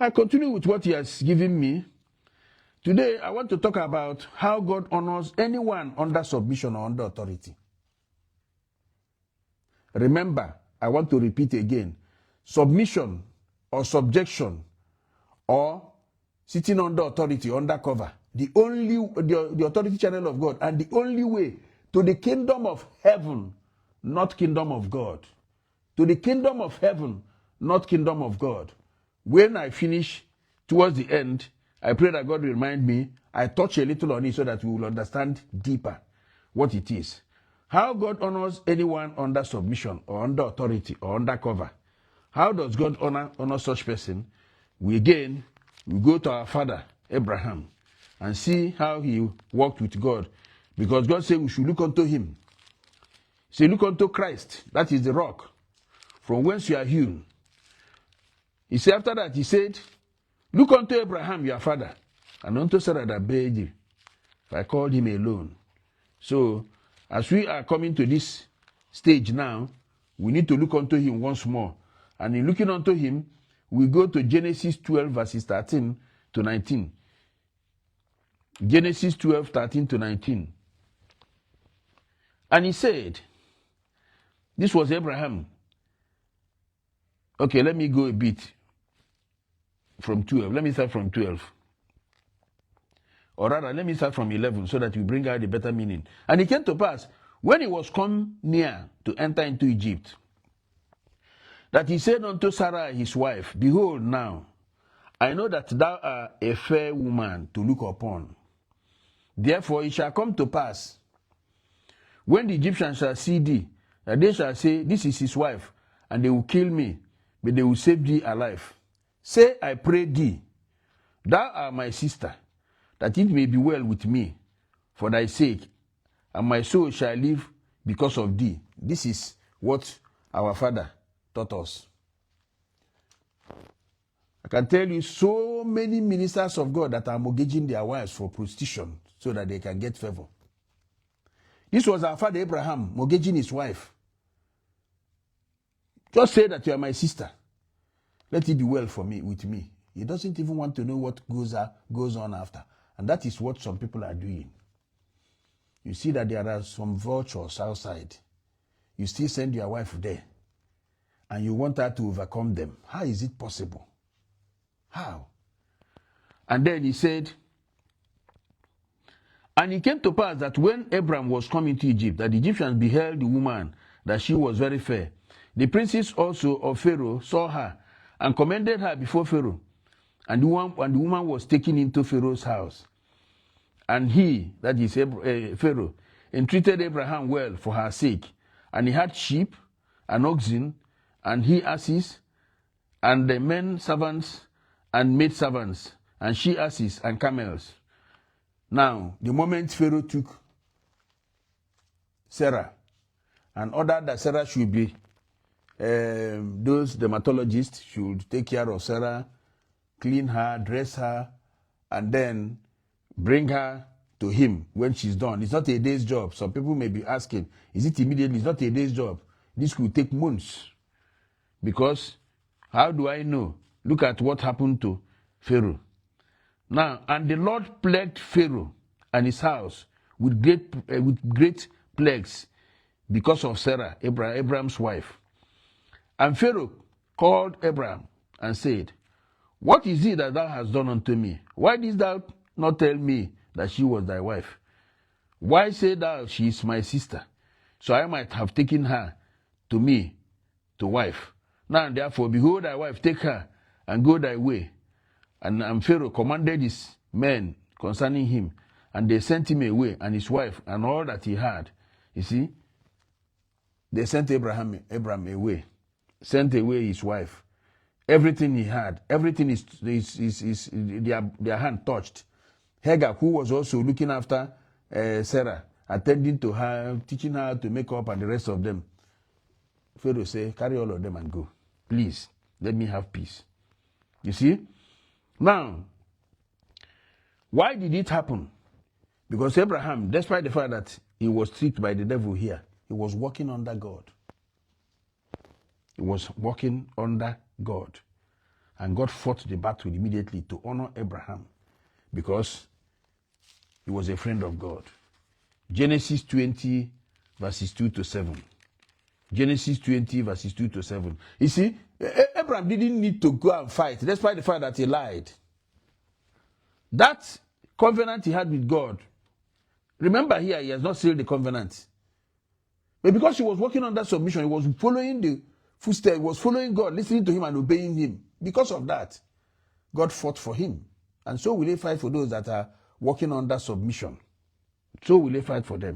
I continue with what he has given me. Today, I want to talk about how God honors anyone under submission or under authority. Remember, I want to repeat again, submission or subjection or sitting under authority, under cover, the authority channel of God, and the only way to the kingdom of heaven, not kingdom of God. To the kingdom of heaven, not kingdom of God. When I finish towards the end, I pray that God will remind me, I touch a little on it so that we will understand deeper what it is. How God honors anyone under submission or under authority or under cover. How does God honor such person? We go to our father, Abraham, and see how he walked with God. Because God said we should look unto him. Say, look unto Christ. That is the rock from whence you are hewn. He said after that, he said, look unto Abraham, your father, and unto Sarah that bare thee. I called him alone. So, as we are coming to this stage now, we need to look unto him once more. And in looking unto him, we go to Genesis 12, verses 13 to 19. Genesis 12, 13 to 19. And he said, this was Abraham. Okay, let me go a bit from 12. Let me start from 12. Or rather, let me start from 11 so that we bring out the better meaning. And it came to pass, when he was come near to enter into Egypt, that he said unto Sarah his wife, behold now, I know that thou art a fair woman to look upon. Therefore it shall come to pass, when the Egyptians shall see thee, that they shall say, this is his wife, and they will kill me, but they will save thee alive. Say, I pray thee, thou art my sister, that it may be well with me, for thy sake, and my soul shall live because of thee. This is what our father taught us. I can tell you so many ministers of God that are mortgaging their wives for prostitution so that they can get favor. This was our father Abraham mortgaging his wife. Just say that you are my sister. Let it be well for me, with me. He doesn't even want to know what goes on after. And that is what some people are doing. You see that there are some vultures outside. You still send your wife there. And you want her to overcome them. How is it possible? How? And then he said, and it came to pass that when Abram was coming to Egypt, that the Egyptians beheld the woman, that she was very fair. The princes also of Pharaoh saw her, and commended her before Pharaoh. And the woman was taken into Pharaoh's house. And he, that is Pharaoh, entreated Abraham well for her sake. And he had sheep and oxen, and he asses, and the men servants, and maid servants, and she asses, and camels. Now, the moment Pharaoh took Sarah and ordered that Sarah should be, those dermatologists should take care of Sarah, clean her, dress her, and then bring her to him when she's done. It's not a day's job. Some people may be asking, is it immediately? It's not a day's job. This could take months. Because, how do I know? Look at what happened to Pharaoh. Now, and the Lord plagued Pharaoh and his house with great plagues because of Sarah, Abraham's wife. And Pharaoh called Abraham and said, what is it that thou hast done unto me? Why didst thou not tell me that she was thy wife? Why say thou, she is my sister? So I might have taken her to me to wife. Now therefore, behold thy wife, take her, and go thy way. And Pharaoh commanded his men concerning him, and they sent him away, and his wife, and all that he had. You see, they sent Abraham away, sent away his wife. Everything he had, everything is their hand touched. Hagar, who was also looking after Sarah, attending to her, teaching her how to make up, and the rest of them. Pharaoh said, carry all of them and go. Please, let me have peace. You see? Now, why did it happen? Because Abraham, despite the fact that he was tricked by the devil here, he was walking under God. He was walking under God. And God fought the battle immediately to honor Abraham because he was a friend of God. Genesis 20, verses 2 to 7. Genesis 20, verses 2 to 7. You see, Abraham didn't need to go and fight, despite the fact that he lied. That covenant he had with God, remember here, he has not sealed the covenant. But because he was working on that submission, he was following the footsteps, he was following God, listening to him and obeying him. Because of that, God fought for him. And so will he fight for those that are working on that submission. So will he fight for them.